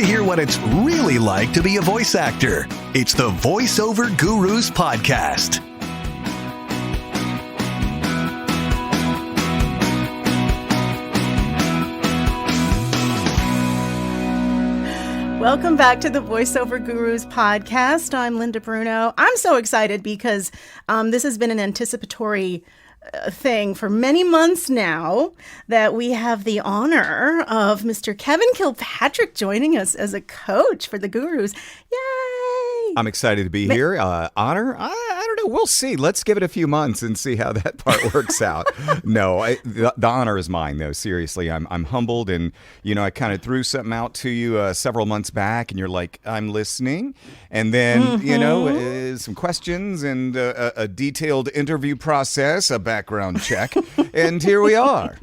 to hear what it's really like to be a voice actor. It's the Voiceover Gurus podcast. Welcome back to the Voiceover Gurus podcast. I'm Linda Bruno. I'm so excited because this has been an anticipatory thing for many months now that we have the honor of Mr. Kevin Kilpatrick joining us as a coach for the Gurus. Yay! I'm excited to be here. Honor? I don't know. We'll see. Let's give it a few months and see how that part works out. No, the honor is mine, though. Seriously, I'm humbled. And, I kind of threw something out to you several months back, and you're like, I'm listening. And then, some questions and a detailed interview process, a background check. And here we are.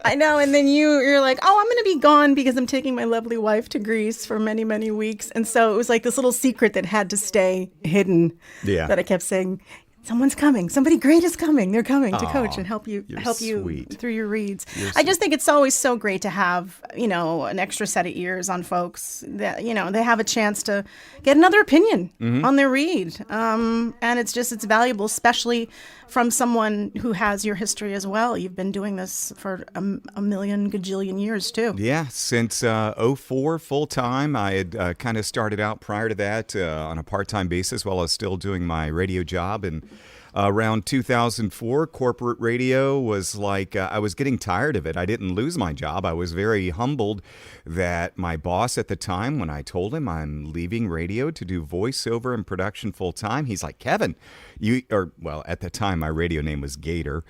I know. And then you're like, oh, I'm going to be gone because I'm taking my lovely wife to Greece for many, many weeks. And so it was like this little secret that had to stay hidden. Yeah. That I kept saying, someone's coming. Somebody great is coming. They're coming to coach and help you sweet. through your reads. I just think it's always so great to have, an extra set of ears on folks that, they have a chance to get another opinion on their read. And it's valuable, especially from someone who has your history as well. You've been doing this for a million gajillion years too. Yeah, since 2004 full time. I had kind of started out prior to that on a part-time basis while I was still doing my radio job. And around 2004, corporate radio was like, I was getting tired of it. I didn't lose my job. I was very humbled that my boss at the time, when I told him I'm leaving radio to do voiceover and production full time, he's like, Kevin, at the time, my radio name was Gator.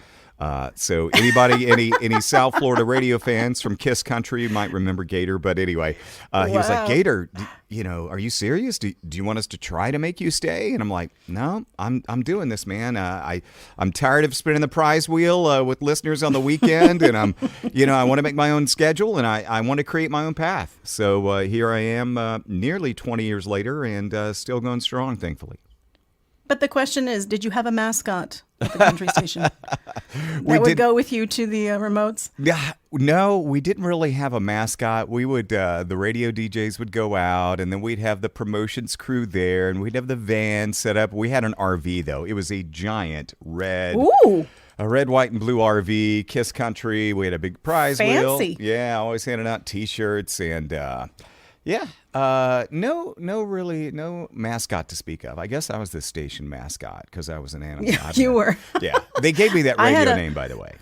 So anybody, any South Florida radio fans from Kiss Country might remember Gator. But anyway, he was like, Gator, are you serious? Do you want us to try to make you stay? And I'm like, no, I'm doing this, man. I'm tired of spinning the prize wheel with listeners on the weekend. And I want to make my own schedule and I want to create my own path. So here I am nearly 20 years later and still going strong, thankfully. But the question is, did you have a mascot at the country station that would go with you to the remotes? Yeah, no, we didn't really have a mascot. We would, the radio DJs would go out, and then we'd have the promotions crew there, and we'd have the van set up. We had an RV, though. It was a giant red... Ooh. A red, white, and blue RV, Kiss Country. We had a big prize wheel. Fancy. Yeah, always handing out T-shirts, and... no mascot to speak of. I guess I was the station mascot because I was an animal. Yeah, you were. Yeah, they gave me that radio name, by the way.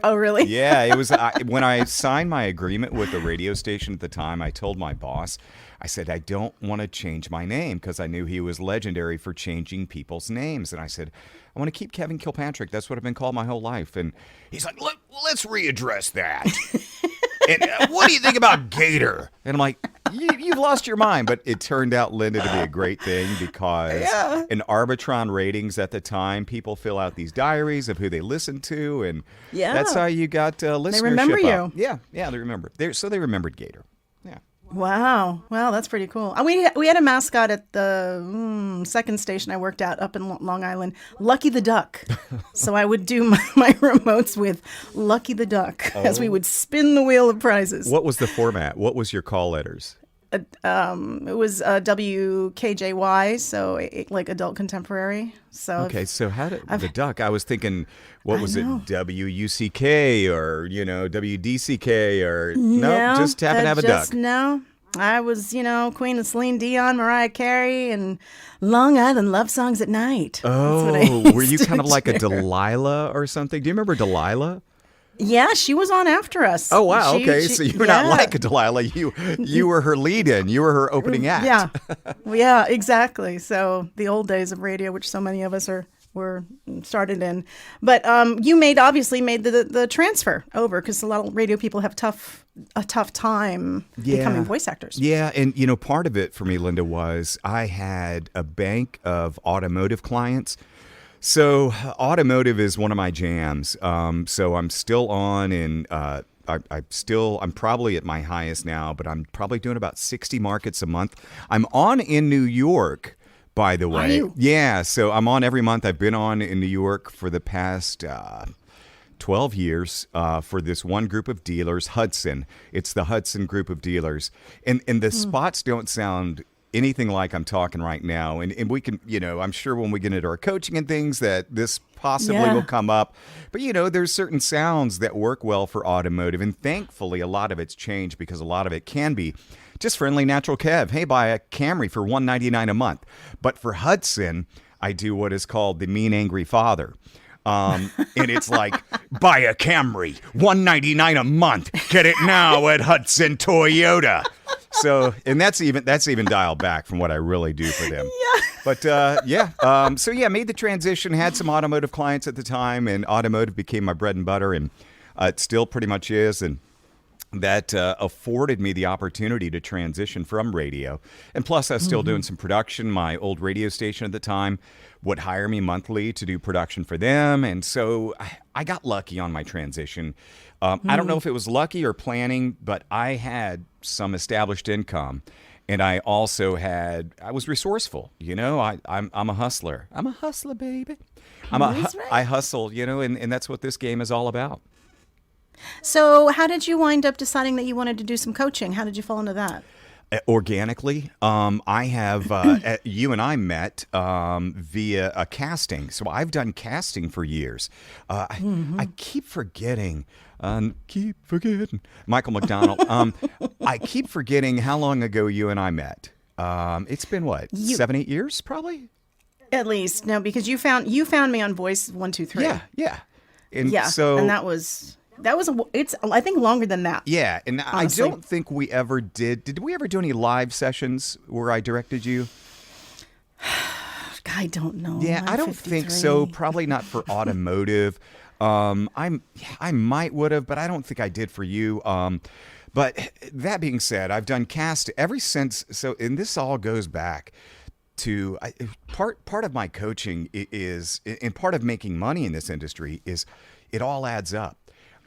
Oh, really? Yeah, it was when I signed my agreement with the radio station at the time. I told my boss, I said, I don't want to change my name because I knew he was legendary for changing people's names. And I said, I want to keep Kevin Kilpatrick. That's what I've been called my whole life. And he's like, let's readdress that. And what do you think about Gator? And I'm like, you've lost your mind. But it turned out, Linda, to be a great thing because in Arbitron ratings at the time, people fill out these diaries of who they listen to. And that's how you got listenership. They remember you. Yeah, they remember. So they remembered Gator. Yeah. Wow, that's pretty cool. We had a mascot at the second station I worked at up in Long Island, Lucky the Duck. So I would do my remotes with Lucky the Duck as we would spin the wheel of prizes. What was the format? What was your call letters? It was WKJY, so like adult contemporary. So okay, so how did the duck? I was thinking, what was it, WUCK or WDCK or no? Just happen to have a duck. No, I was Queen of Celine Dion, Mariah Carey, and Long Island love songs at night. Oh, were you kind of like a Delilah or something? Do you remember Delilah? Yeah, she was on after us. Oh, wow. Okay. So you're not like a Delilah. You were her lead-in. You were her opening act. Yeah, exactly. So the old days of radio, which so many of us were started in. But you obviously made the transfer over because a lot of radio people have a tough time becoming voice actors. Yeah. And, part of it for me, Linda, was I had a bank of automotive clients. So automotive is one of my jams. So I'm still on and I'm probably at my highest now, but I'm probably doing about 60 markets a month. I'm on in New York, by the way. Are you? Yeah. So I'm on every month. I've been on in New York for the past 12 years for this one group of dealers, Hudson. It's the Hudson group of dealers. And the spots don't sound anything like I'm talking right now. And we can, I'm sure when we get into our coaching and things that this possibly will come up. But, there's certain sounds that work well for automotive. And thankfully, a lot of it's changed because a lot of it can be just friendly, natural Kev. Hey, buy a Camry for $199 a month. But for Hudson, I do what is called the mean, angry father. And it's like, buy a Camry, $199 a month. Get it now at Hudson Toyota. So, and that's even dialed back from what I really do for them. Yeah. But made the transition, had some automotive clients at the time, and automotive became my bread and butter, and it still pretty much is. And that afforded me the opportunity to transition from radio. And plus, I was still doing some production. My old radio station at the time would hire me monthly to do production for them. And so I got lucky on my transition. I don't know if it was lucky or planning, but I had some established income. And I also I was resourceful. I'm a hustler. I'm a hustler, baby. I hustle, and that's what this game is all about. So how did you wind up deciding that you wanted to do some coaching? How did you fall into that? Organically. I have, you and I met via a casting. So I've done casting for years. I keep forgetting. Michael McDonald. I keep forgetting how long ago you and I met. It's been 7-8 years probably? At least. No, because you found me on Voice 123. Yeah. And it's I think longer than that. Yeah, and honestly. I don't think we ever did we ever do any live sessions where I directed you? I don't know. Yeah, I don't think so. Probably not for automotive. I might would have, but I don't think I did for you. But that being said, I've done cast ever since. So, and this all goes back to part of my coaching is, and part of making money in this industry is, it all adds up.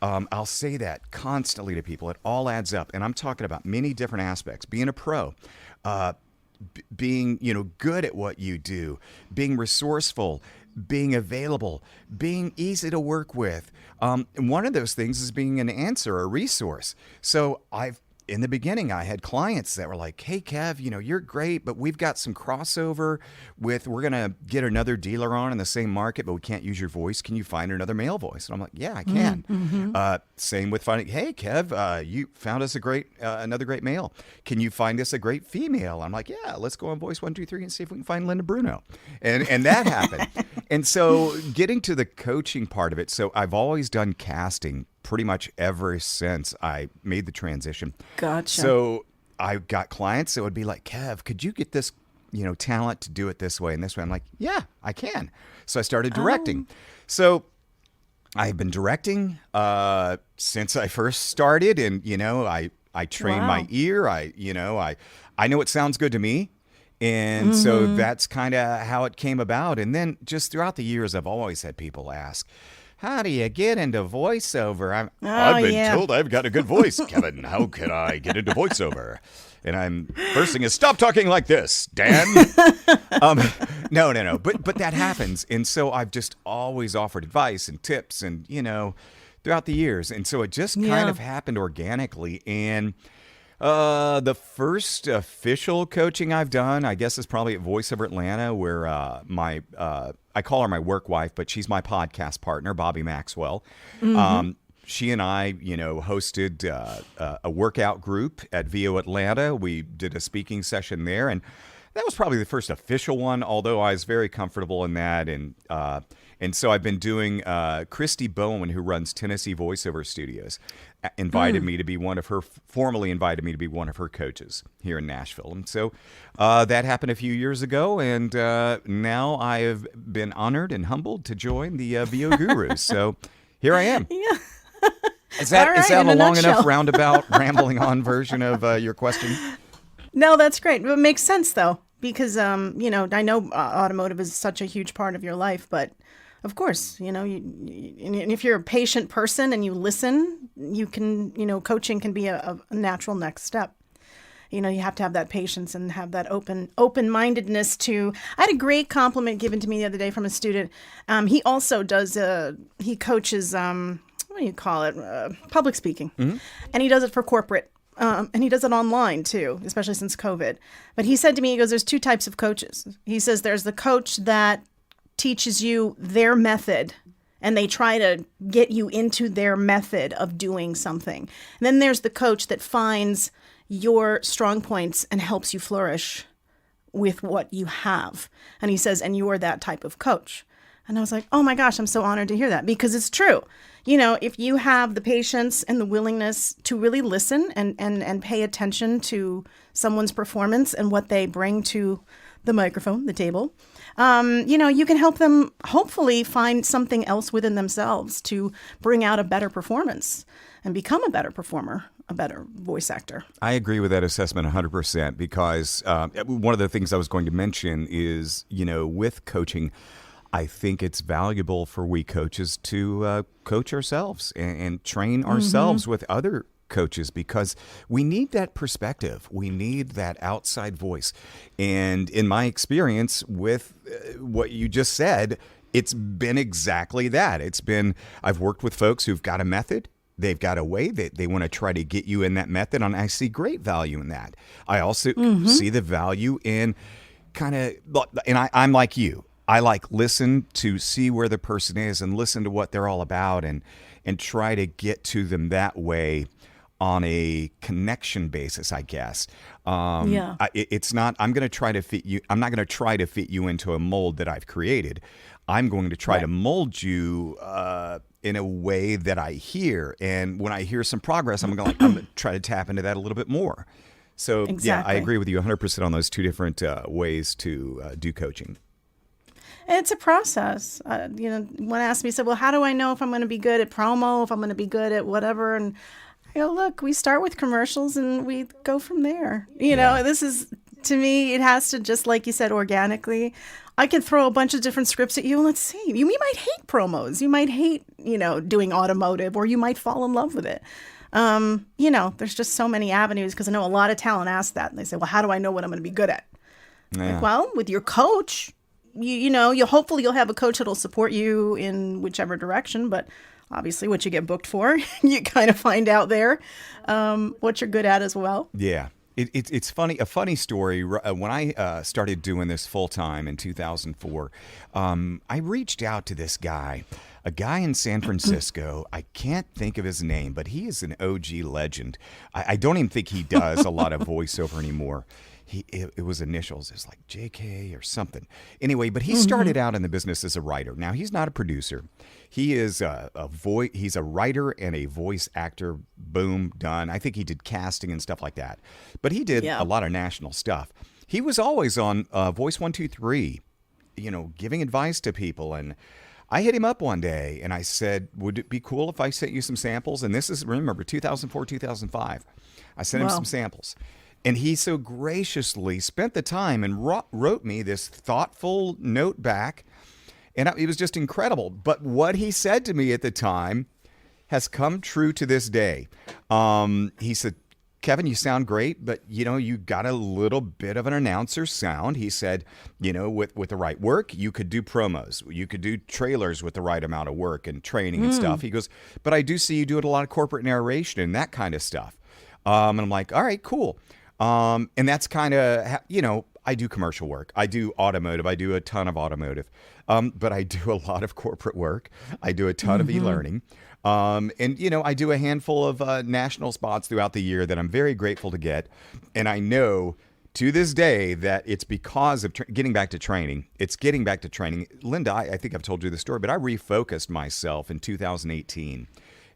I'll say that constantly to people. It all adds up. And I'm talking about many different aspects. Being a pro, being, good at what you do, being resourceful, being available, being easy to work with. And one of those things is being an answer, a resource. So in the beginning, I had clients that were like, hey, Kev, you're great, but we've got some crossover we're going to get another dealer on in the same market, but we can't use your voice. Can you find another male voice? And I'm like, yeah, I can. Mm-hmm. Same with finding, hey, Kev, you found us another great male. Can you find us a great female? I'm like, yeah, let's go on Voice 123 and see if we can find Linda Bruno. And that happened. And so getting to the coaching part of it, so I've always done casting pretty much ever since I made the transition. Gotcha. So I got clients that would be like, Kev, could you get this, talent to do it this way and this way? I'm like, yeah, I can. So I started directing. So I've been directing since I first started, and I train my ear. I know it sounds good to me. And so that's kind of how it came about. And then just throughout the years, I've always had people ask, how do you get into voiceover? I've been told I've got a good voice, Kevin. How can I get into voiceover? And first thing is, stop talking like this, Dan. No. But that happens. And so I've just always offered advice and tips and, throughout the years. And so it just kind of happened organically. And the first official coaching I've done, I guess, is probably at Voiceover Atlanta, where I call her my work wife, but she's my podcast partner, Bobby Maxwell. Mm-hmm. She and I, hosted a workout group at VO Atlanta. We did a speaking session there, and that was probably the first official one, although I was very comfortable in that. And so I've been doing, Christy Bowen, who runs Tennessee Voiceover Studios, formally invited me to be one of her coaches here in Nashville. And so that happened a few years ago, and now I have been honored and humbled to join the VO Gurus. So here I am. Yeah. Is that a long enough roundabout, rambling on version of your question? No, that's great. It makes sense, though, because, I know automotive is such a huge part of your life, but of course, and if you're a patient person and you listen, you can, coaching can be a natural next step. you have to have that patience and have that open-mindedness to. I had a great compliment given to me the other day from a student. He also he coaches, what do you call it? Public speaking. And he does it for corporate. And he does it online too, especially since COVID. But he said to me, he goes, there's two types of coaches. He says there's the coach that teaches you their method, and they try to get you into their method of doing something. And then there's the coach that finds your strong points and helps you flourish with what you have. And he says, and you're that type of coach. And I was like, oh my gosh, I'm so honored to hear that, because it's true. If you have the patience and the willingness to really listen and pay attention to someone's performance and what they bring to the microphone, the table, you can help them hopefully find something else within themselves to bring out a better performance and become a better performer, a better voice actor. I agree with that assessment 100%, because one of the things I was going to mention is, with coaching, I think it's valuable for we coaches to coach ourselves and train ourselves with other coaches, because we need that perspective. We need that outside voice. And in my experience with what you just said, it's been exactly that. I've worked with folks who've got a method. They've got a way that they want to try to get you in that method. And I see great value in that. I also see the value in I'm like you. I listen to see where the person is and listen to what they're all about and try to get to them that way on a connection basis, I guess. It's not, I'm going to try to fit you. I'm not going to try to fit you into a mold that I've created. I'm going to try to mold you in a way that I hear. And when I hear some progress, I'm going to try to tap into that a little bit more. So yeah, I agree with you 100% on those two different ways to do coaching. It's a process. One asked me, said, well, how do I know if I'm going to be good at promo, if I'm going to be good at whatever? And I go, look, we start with commercials and we go from there. This is, to me, it has to, just like you said, organically. I can throw a bunch of different scripts at you and let's see. You might hate promos. You might hate, doing automotive, or you might fall in love with it. There's just so many avenues, because I know a lot of talent ask that. And they say, well, how do I know what I'm going to be good at? Yeah. Well, with your coach, you'll hopefully have a coach that'll support you in whichever direction, but obviously what you get booked for, you kind of find out there what you're good at as well. Yeah. It's funny. A funny story. When I started doing this full time in 2004, I reached out to this guy, a guy in San Francisco. I can't think of his name, but he is an OG legend. I don't even think he does a lot of voiceover anymore. It was initials. It's like JK or something. Anyway, but he started out in the business as a writer. Now, he's not a producer. He is he's a writer and a voice actor. Boom, done. I think he did casting and stuff like that. But he did a lot of national stuff. He was always on Voice 123, giving advice to people. And I hit him up one day and I said, would it be cool if I sent you some samples? And this is, remember, 2004, 2005. I sent him some samples. And he so graciously spent the time and wrote me this thoughtful note back. And it was just incredible. But what he said to me at the time has come true to this day. He said, Kevin, you sound great, but, you got a little bit of an announcer sound. He said, with the right work, you could do promos. You could do trailers with the right amount of work and training and stuff. He goes, but I do see you doing a lot of corporate narration and that kind of stuff. And I'm like, all right, cool. And that's kind of, I do commercial work. I do automotive. I do a ton of automotive. But I do a lot of corporate work. I do a ton of e-learning. And, I do a handful of national spots throughout the year that I'm very grateful to get. And I know to this day that it's because of getting back to training. It's getting back to training. Linda, I think I've told you the story, but I refocused myself in 2018.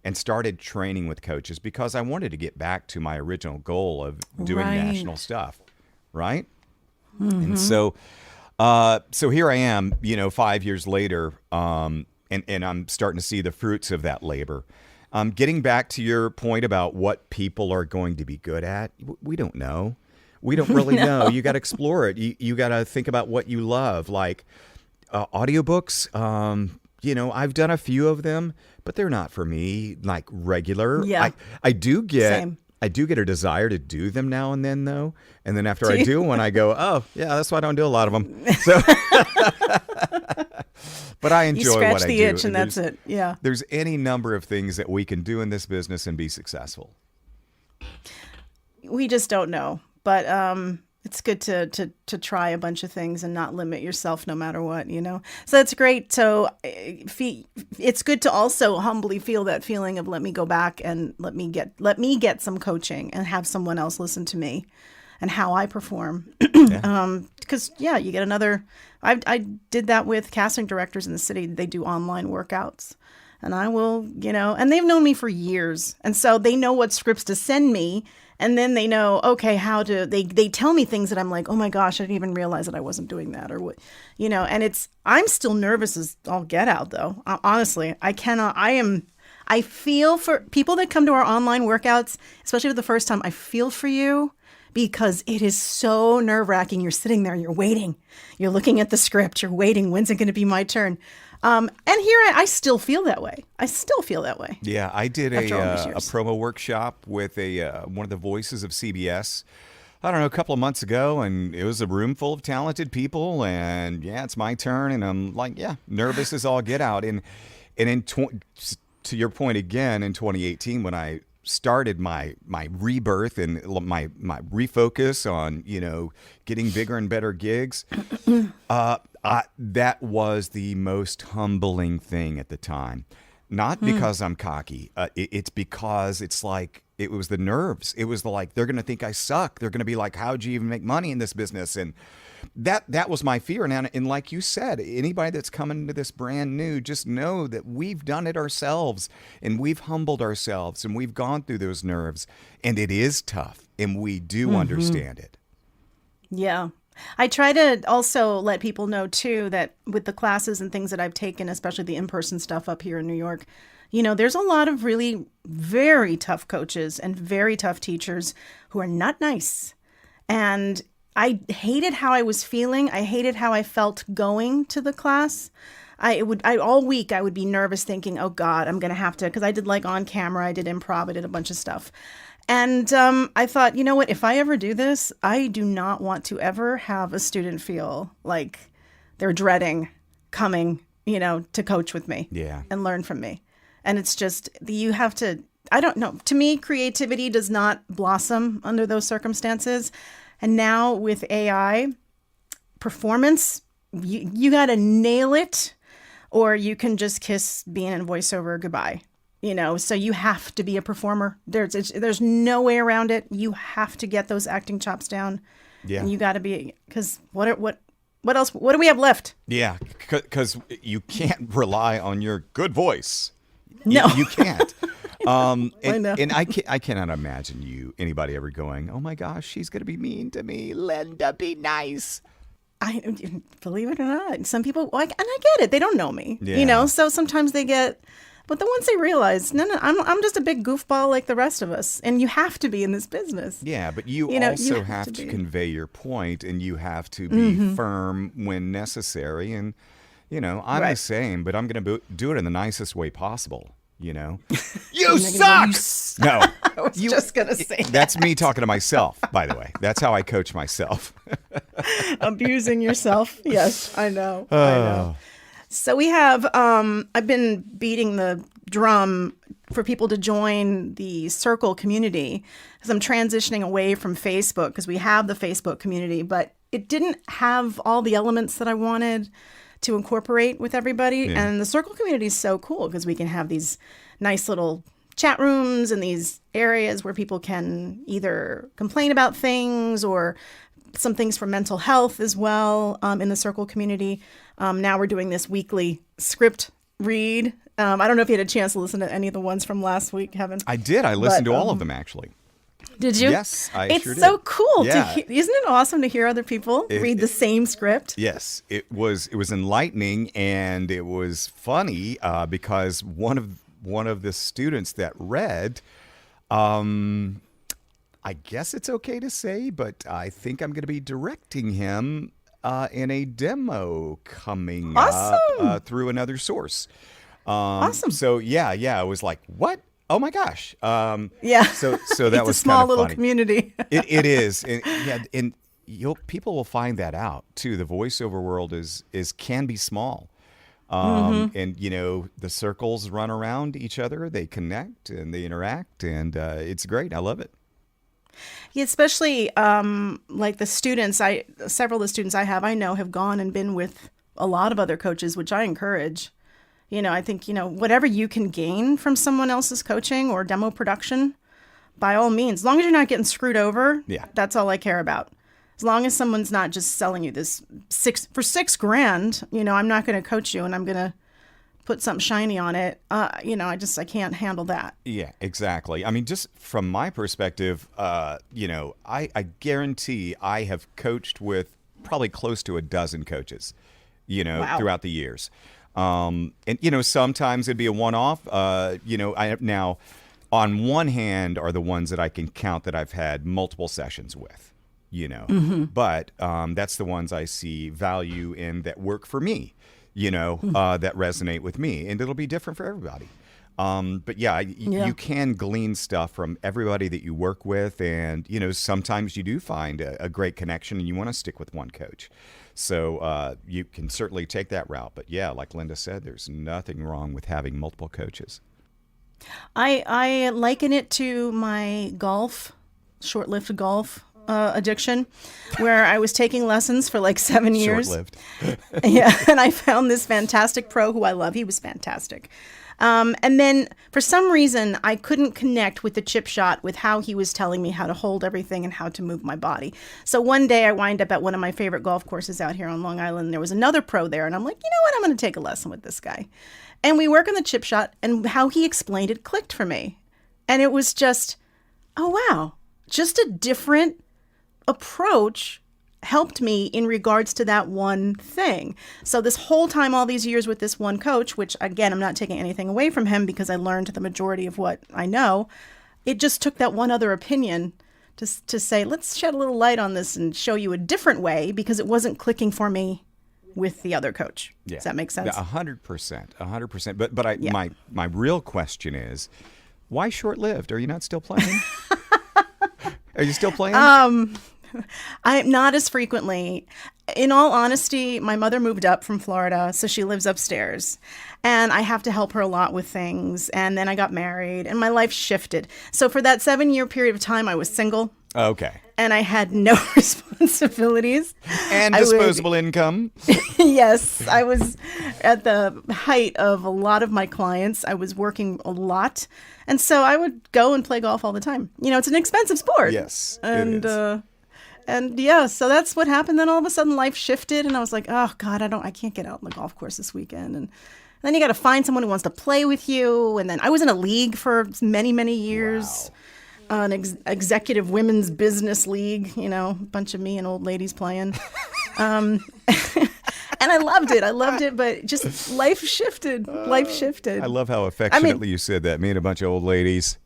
And started training with coaches because I wanted to get back to my original goal of doing national stuff, right? And so here I am, 5 years later, and I'm starting to see the fruits of that labor. Getting back to your point about what people are going to be good at, we don't know. We don't really know. You got to explore it. You got to think about what you love, like audiobooks. I've done a few of them, but they're not for me, like regular. Yeah. I do get Same. I do get a desire to do them now and then, though. And then after I do one, I go, oh, yeah, that's why I don't do a lot of them. So, but I enjoy you scratch what I do. the itch and that's it. Yeah. There's any number of things that we can do in this business and be successful. We just don't know. But it's good to try a bunch of things and not limit yourself no matter what, So that's great. So it's good to also humbly feel that feeling of let me go back and let me get some coaching and have someone else listen to me and how I perform. Because you get another. I did that with casting directors in the city. They do online workouts. And I will, and they've known me for years. And so they know what scripts to send me. And then they know, okay, they tell me things that I'm like, oh my gosh, I didn't even realize that I wasn't doing that or what, and I'm still nervous as all get out though. Honestly, I feel for people that come to our online workouts, especially for the first time, I feel for you because it is so nerve wracking. You're sitting there, you're waiting, you're looking at the script, you're waiting. When's it going to be my turn? And here I still feel that way. Yeah, I did a promo workshop with one of the voices of CBS, I don't know, a couple of months ago, and it was a room full of talented people, and it's my turn, and I'm like, nervous as all get out. And to your point again, in 2018, when I started my rebirth and my refocus on, getting bigger and better gigs, that was the most humbling thing at the time. Not because I'm cocky. It's because it's like, it was the nerves. It was like, they're going to think I suck. They're going to be like, how'd you even make money in this business? And that was my fear. And like you said, anybody that's coming into this brand new, just know that we've done it ourselves and we've humbled ourselves and we've gone through those nerves. And it is tough. And we do understand it. Yeah. I try to also let people know, too, that with the classes and things that I've taken, especially the in-person stuff up here in New York, there's a lot of really very tough coaches and very tough teachers who are not nice. And I hated how I was feeling. I hated how I felt going to the class. All week I would be nervous thinking, oh, God, I'm going to have to, because I did like on camera, I did improv, I did a bunch of stuff. And I thought, you know what, if I ever do this, I do not want to ever have a student feel like they're dreading coming, to coach with me and learn from me. And it's just, you have to, I don't know, to me, creativity does not blossom under those circumstances. And now with AI, performance, you got to nail it, or you can just kiss being in voiceover goodbye. So you have to be a performer. There's no way around it. You have to get those acting chops down. Yeah. And you got to be, because what else? What do we have left? Yeah, because you can't rely on your good voice. No, you can't. And I cannot imagine anybody ever going, oh my gosh, she's gonna be mean to me. Linda, be nice. I believe it or not, some people and I get it. They don't know me, So sometimes they get. But the ones they realize, no, I'm just a big goofball like the rest of us, and you have to be in this business. Yeah, but you also have to convey your point, and you have to be firm when necessary. And I'm the same, but I'm going to do it in the nicest way possible. You suck. No, I was just going to say that's me talking to myself. By the way, that's how I coach myself. Abusing yourself. Yes, I know. I know. So we have, I've been beating the drum for people to join the Circle community because I'm transitioning away from Facebook because we have the Facebook community, but it didn't have all the elements that I wanted to incorporate with everybody. Yeah. And the Circle community is so cool because we can have these nice little chat rooms and these areas where people can either complain about things or some things for mental health as well in the Circle community. Now we're doing this weekly script read. I don't know if you had a chance to listen to any of the ones from last week, Kevin. I did. I listened to all of them, actually. Did you? Yes, I sure did. It's so cool. Yeah. Isn't it awesome to hear other people read the same script? Yes. It was enlightening, and it was funny because one of the students that read, I guess it's okay to say, but I think I'm going to be directing him in a demo coming up through another source. Awesome. So, yeah, I was like, what? Oh my gosh. Yeah. So that it's was a small kind of little funny. community. It is. And, yeah, and people will find that out too. The voiceover world can be small. And the circles run around each other, they connect and they interact, and it's great. I love it. Yeah, especially like the students, several of the students I know have gone and been with a lot of other coaches, which I encourage. I think, whatever you can gain from someone else's coaching or demo production, by all means, as long as you're not getting screwed over, that's all I care about. As long as someone's not just selling you this for $6,000, I'm not going to coach you and I'm going to put something shiny on it. I can't handle that. Yeah, exactly. I mean, just from my perspective, I guarantee I have coached with probably close to a dozen coaches, Wow. throughout the years. And, sometimes it'd be a one-off. Now, on one hand are the ones that I can count that I've had multiple sessions with. But that's the ones I see value in that work for me, that resonate with me, and it'll be different for everybody. But you can glean stuff from everybody that you work with, and sometimes you do find a great connection and you want to stick with one coach. So you can certainly take that route. But yeah, like Linda said, there's nothing wrong with having multiple coaches. I liken it to my short-lived golf addiction, where I was taking lessons for like 7 years. Short-lived. Yeah, and I found this fantastic pro who I love. He was fantastic. And then for some reason, I couldn't connect with the chip shot with how he was telling me how to hold everything and how to move my body. So one day I wind up at one of my favorite golf courses out here on Long Island. There was another pro there, and I'm like, you know what? I'm going to take a lesson with this guy. And we work on the chip shot, and how he explained it clicked for me. And it was just, oh, wow, just a different approach helped me in regards to that one thing. So this whole time, all these years with this one coach, which again, I'm not taking anything away from him because I learned the majority of what I know, it just took that one other opinion to say, let's shed a little light on this and show you a different way, because it wasn't clicking for me with the other coach. Yeah. Does that make sense? 100%. But my real question is, why short-lived? Are you not still playing? Are you still playing? I'm not as frequently. In all honesty, my mother moved up from Florida, so she lives upstairs. And I have to help her a lot with things. And then I got married, and my life shifted. So for that 7-year period of time, I was single. Okay. And I had no responsibilities. And disposable income. Yes. I was at the height of a lot of my clients. I was working a lot. And so I would go and play golf all the time. It's an expensive sport. Yes, and, it is. And yeah, so that's what happened. Then all of a sudden life shifted, and I was like, oh God, I can't get out on the golf course this weekend. And then you got to find someone who wants to play with you. And then I was in a league for many, many years. Wow. An executive women's business league, a bunch of me and old ladies playing. And I loved it, but just life shifted. I love how affectionately you said that. Me and a bunch of old ladies.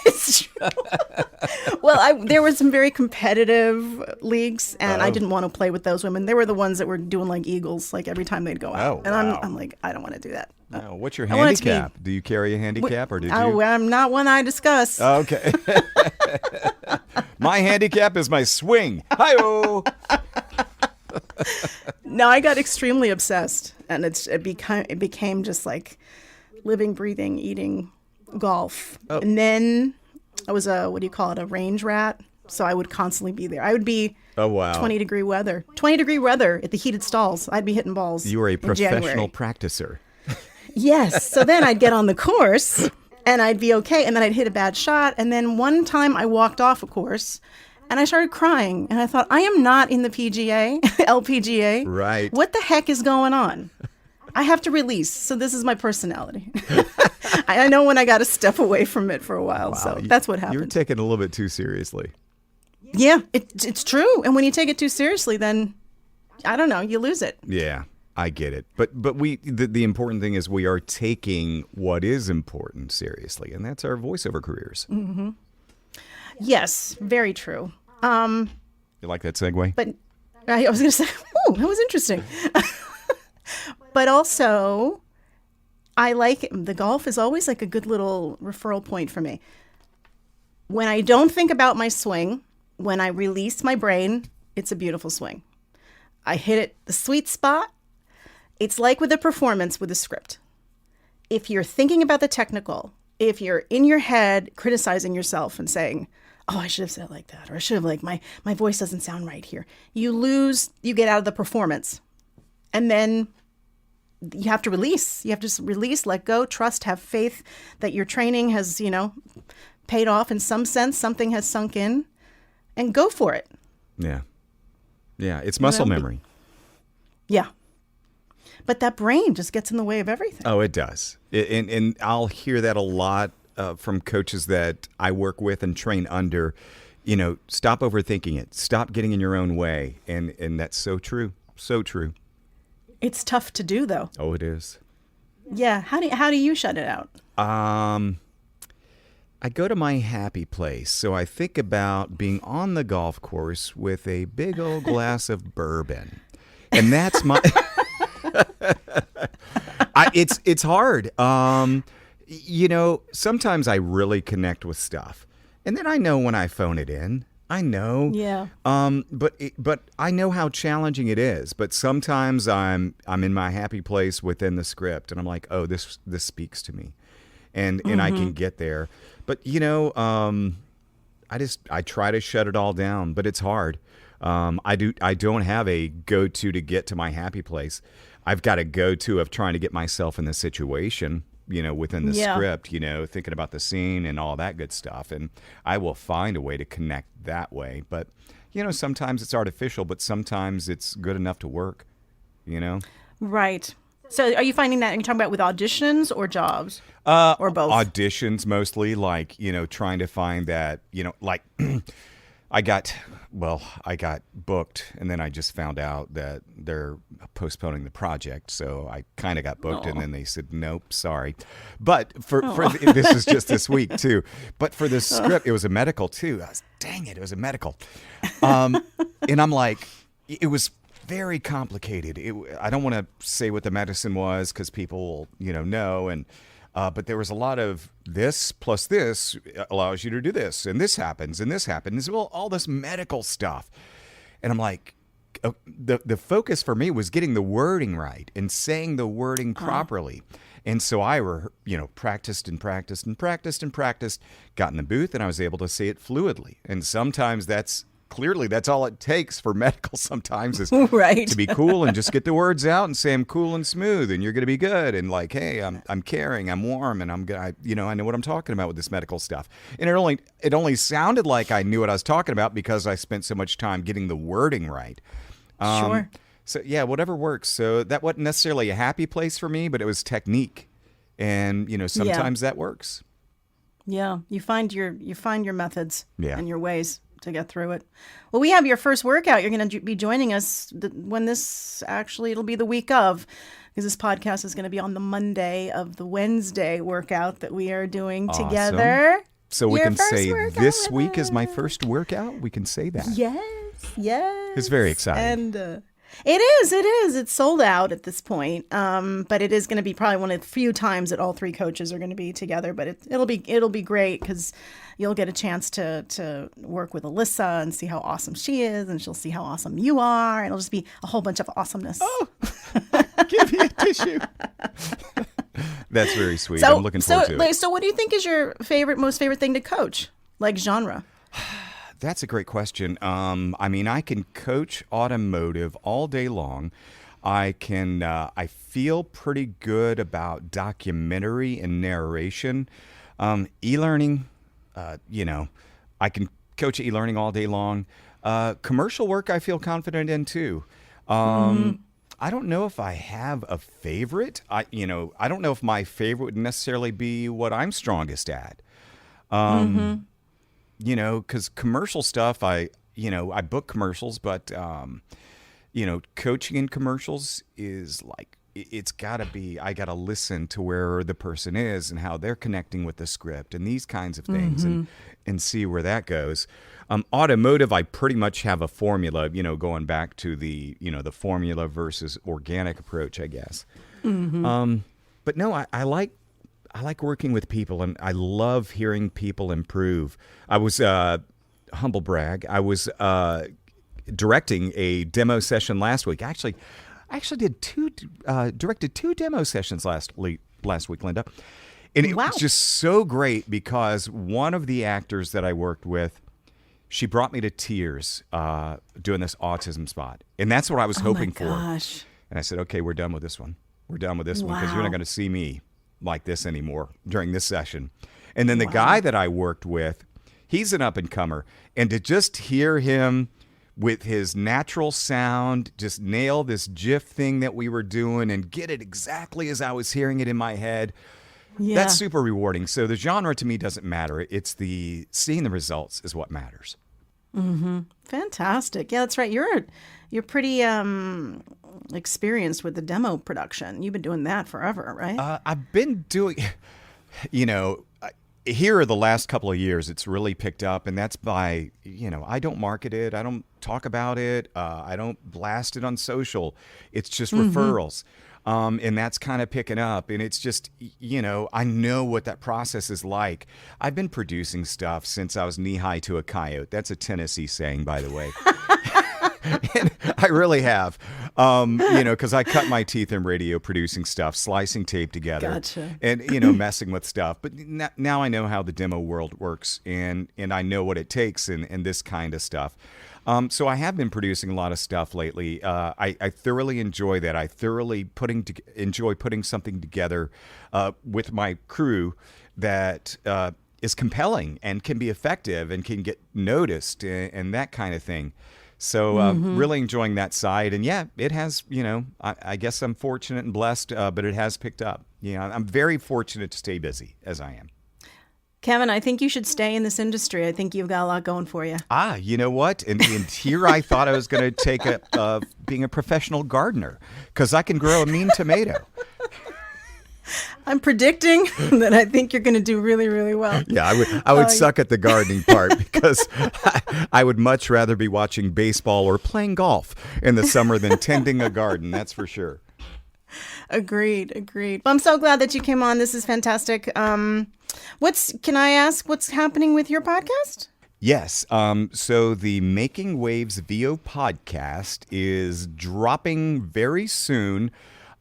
It's true. Well, there were some very competitive leagues, and I didn't want to play with those women. They were the ones that were doing like eagles, like every time they'd go out. Oh, and wow. I'm like, I don't want to do that. No. What's your handicap? Do you carry a handicap, or did you? Oh, I'm not one I discuss. Okay. My handicap is my swing. Hi-oh. No, I got extremely obsessed, and it became just like living, breathing, eating golf. Oh. And then I was a range rat. So I would constantly be there. I would be 20-degree weather. 20-degree weather at the heated stalls. I'd be hitting balls. You were a professional practicer. Yes. So then I'd get on the course and I'd be okay. And then I'd hit a bad shot. And then one time I walked off a course and I started crying. And I thought, I am not in the PGA, LPGA. Right. What the heck is going on? I have to release. So this is my personality. I know when I got to step away from it for a while. Wow. So that's what happened. You're taking it a little bit too seriously. Yeah, it's true. And when you take it too seriously, then, I don't know, you lose it. Yeah, I get it. But the important thing is we are taking what is important seriously, and that's our voiceover careers. Mm-hmm. Yes, very true. You like that segue? But I was going to say, oh, that was interesting. But also, I like it. The golf is always like a good little referral point for me. When I don't think about my swing, when I release my brain, it's a beautiful swing. I hit it the sweet spot. It's like with a performance with a script. If you're thinking about the technical, if you're in your head criticizing yourself and saying, oh, I should have said it like that, or I should have like, my voice doesn't sound right here. You get out of the performance. And then you have to release. You have to just release, let go, trust, have faith that your training has, paid off in some sense. Something has sunk in, and go for it. Yeah. Yeah. It's muscle memory. Yeah. But that brain just gets in the way of everything. Oh, it does. And I'll hear that a lot from coaches that I work with and train under. Stop overthinking it. Stop getting in your own way. And that's so true. So true. It's tough to do, though. Oh, it is. Yeah. How do you shut it out? I go to my happy place. So I think about being on the golf course with a big old glass of bourbon. And that's my... It's hard. Sometimes I really connect with stuff. And then I know when I phone it in. I know. Yeah. But I know how challenging it is. But sometimes I'm in my happy place within the script, and I'm like, oh, this speaks to me, and I can get there. But I try to shut it all down, but it's hard. I don't have a go-to to get to my happy place. I've got a go-to of trying to get myself in the situation, within the script, thinking about the scene and all that good stuff. And I will find a way to connect that way. But, sometimes it's artificial, but sometimes it's good enough to work, Right. So are you finding that, you're talking about with auditions or jobs? Or both? Auditions mostly, like, trying to find that, like... I got booked, and then I just found out that they're postponing the project. So I kind of got booked, and then they said, nope, sorry. But for this is just this week too. But for this script, it was a medical too. Dang it, it was a medical. And I'm like, it was very complicated. I don't want to say what the medicine was because people will, know. And but there was a lot of this plus this allows you to do this, and this happens, and this happens. Well, all this medical stuff. And I'm like, the focus for me was getting the wording right and saying the wording properly. And so I practiced and practiced and practiced and practiced, got in the booth, and I was able to say it fluidly. And sometimes that's all it takes for medical sometimes is right. to be cool and just get the words out and say I'm cool and smooth and you're going to be good. And like, hey, I'm caring, I'm warm, and I know what I'm talking about with this medical stuff. And it only sounded like I knew what I was talking about because I spent so much time getting the wording right. Sure. So yeah, whatever works. So that wasn't necessarily a happy place for me, but it was technique. And, sometimes that works. Yeah. You find your methods and your ways to get through it. Well, we have your first workout. You're going to be joining us when it'll be the week of, because this podcast is going to be on the Monday of the Wednesday workout that we are doing together. So we can say this week is my first workout. We can say that. Yes. It's very exciting. And it is. It's sold out at this point. But it is going to be probably one of the few times that all three coaches are going to be together. But it'll be great because you'll get a chance to work with Alyssa and see how awesome she is, and she'll see how awesome you are, and it'll just be a whole bunch of awesomeness. Oh, give me a tissue. That's very sweet. I'm looking forward to it. So what do you think is your most favorite thing to coach, like genre? That's a great question. I can coach automotive all day long. I feel pretty good about documentary and narration. E-learning, I can coach e-learning all day long. Commercial work I feel confident in too. I don't know if I have a favorite. I don't know if my favorite would necessarily be what I'm strongest at. Because commercial stuff, I book commercials, but, coaching in commercials is like, it's got to be, I got to listen to where the person is and how they're connecting with the script and these kinds of things and see where that goes. Automotive, I pretty much have a formula, going back to the, the formula versus organic approach, I guess. But no, I like working with people, and I love hearing people improve. I was humble brag. I was directing a demo session last week. I actually directed 2 demo sessions last week, Linda. And it was just so great because one of the actors that I worked with, she brought me to tears doing this autism spot. And that's what I was hoping for. And I said, okay, we're done with this one. We're done with this one because you're not going to see me like this anymore during this session. And then the guy that I worked with, he's an up-and-comer. And to just hear him with his natural sound, just nail this GIF thing that we were doing and get it exactly as I was hearing it in my head, that's super rewarding. So the genre to me doesn't matter. It's the seeing the results is what matters. Mm-hmm. Fantastic. Yeah, that's right. You're pretty experienced with the demo production. You've been doing that forever, right? I've been doing, here the last couple of years, it's really picked up, and that's by, I don't market it. I don't talk about it. I don't blast it on social. It's just referrals. And that's kind of picking up. And it's just, I know what that process is like. I've been producing stuff since I was knee-high to a coyote. That's a Tennessee saying, by the way. And I really have, because I cut my teeth in radio producing stuff, slicing tape together, and, messing with stuff. But now I know how the demo world works, and I know what it takes in this kind of stuff. So I have been producing a lot of stuff lately. I thoroughly enjoy that. I thoroughly enjoy putting something together with my crew that is compelling and can be effective and can get noticed and that kind of thing. So really enjoying that side. And yeah, it has, I guess I'm fortunate and blessed, but it has picked up. I'm very fortunate to stay busy as I am. Kevin, I think you should stay in this industry. I think you've got a lot going for you. You know what? And here I thought I was going to take being a professional gardener because I can grow a mean tomato. I'm predicting that I think you're going to do really, really well. Yeah, I would suck at the gardening part because I would much rather be watching baseball or playing golf in the summer than tending a garden. That's for sure. Agreed. I'm so glad that you came on. This is fantastic. Can I ask what's happening with your podcast? Yes. So the Making Waves VO podcast is dropping very soon.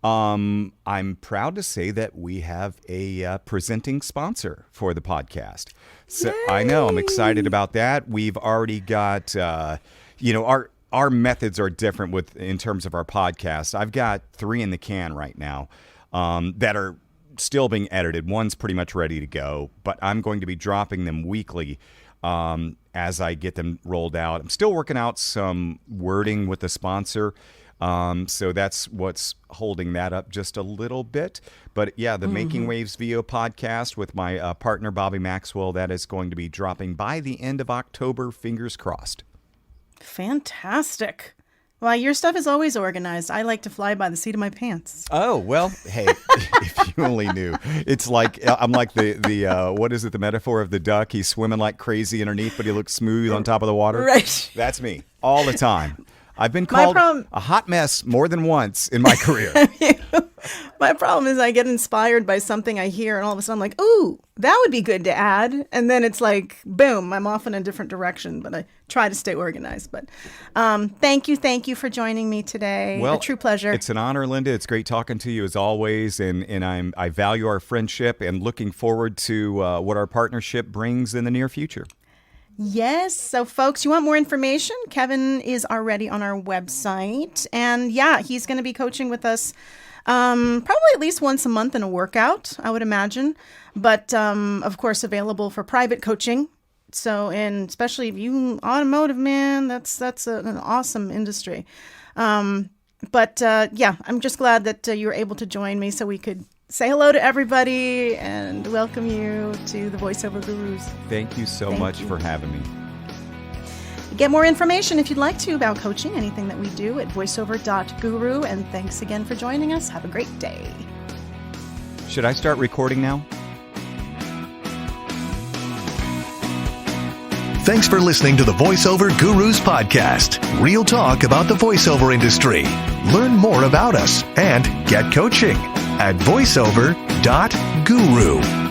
I'm proud to say that we have a presenting sponsor for the podcast. So yay! I know I'm excited about that. We've already got, our methods are different in terms of our podcast. I've got 3 in the can right now that are still being edited. One's pretty much ready to go, but I'm going to be dropping them weekly as I get them rolled out. I'm still working out some wording with the sponsor. So that's what's holding that up just a little bit. But yeah, the Making Waves VO podcast with my partner, Bobby Maxwell, that is going to be dropping by the end of October, fingers crossed. Fantastic. Well, your stuff is always organized. I like to fly by the seat of my pants. Oh, well, hey, if you only knew. It's like, I'm like the what is it, the metaphor of the duck? He's swimming like crazy underneath, but he looks smooth on top of the water. Right. That's me all the time. I've been called a hot mess more than once in my career. My problem is I get inspired by something I hear, and all of a sudden I'm like, ooh, that would be good to add. And then it's like, boom, I'm off in a different direction. But I try to stay organized. But thank you for joining me today. Well, a true pleasure. It's an honor, Linda. It's great talking to you as always. And I value our friendship and looking forward to what our partnership brings in the near future. Yes. So, folks, you want more information? Kevin is already on our website. And yeah, he's going to be coaching with us probably at least once a month in a workout, I would imagine. But of course, available for private coaching. So, and especially if you automotive, man, that's an awesome industry. But yeah, I'm just glad that you were able to join me so we could say hello to everybody and welcome you to the Voiceover Gurus. Thank you so much for having me. Get more information if you'd like to about coaching, anything that we do at voiceover.guru. And thanks again for joining us. Have a great day. Should I start recording now? Thanks for listening to the Voiceover Gurus podcast. Real talk about the voiceover industry. Learn more about us and get coaching. at voiceover.guru.